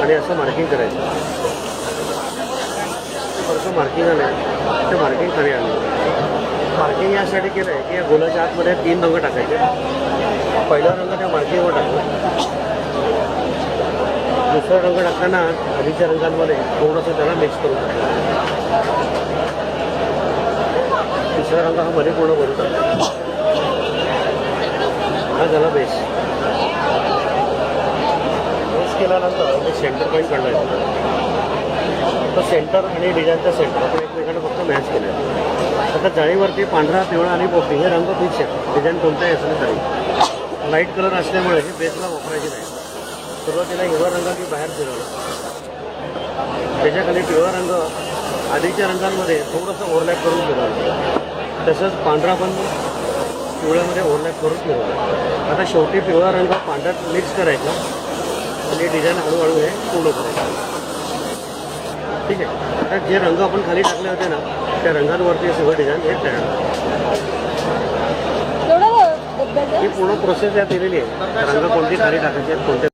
आणि असं मार्किंग करायचं. परत मार्किंग आलं ते मार्किंग खाली आलं. मार्किंग यासाठी केलं आहे की या गोलाच्या आतमध्ये 3 रंग टाकायचे. पहिला रंग त्या मार्किंगवर टाकला. दुसरा रंग टाकताना आधीच्या रंगांमध्ये थोडंसं त्याला मिक्स करून टाकायचं. तिसरा रंग हा मध्ये पूर्ण भरून टाकला. हा झाला बेस. बेस केल्यानंतर ते सेंटर पॉईंट काढायचं. तर सेंटर आणि डिझाईनचा सेंटर आपण एकमेकांना फक्त मॅच केलं आहे. आता जाळीवरती पांढरा, पिवळा आणि पोपटी हे रंग फिक्स आहेत. डिझाईन कोणताही असलं तरी लाईट कलर असल्यामुळे हे बेसला वापरायचे नाही. सुरुवातीला हिरवा रंग मी बाहेर फिरवला. त्याच्याखाली पिवळा रंग आधीच्या रंगांमध्ये थोडंसं ओव्हरलॅप करून फिरवलं. तसंच पांढरा पण पिवळ्यामध्ये ओव्हरलॅप करून फिरवला. आता शेवटी पिवळा रंग पांढऱ्यात मिक्स करायचा आणि डिझाईन हळूहळू हे पूर्ण करायचं. ठीक आहे. आता जे रंग आपण खाली टाकले होते ना त्या रंगांवरती सगळं डिझाईन हे तयार. ही पूर्ण प्रोसेस यात दिलेली आहे. रंग कोणती खाली टाकायचे आहेत, कोणते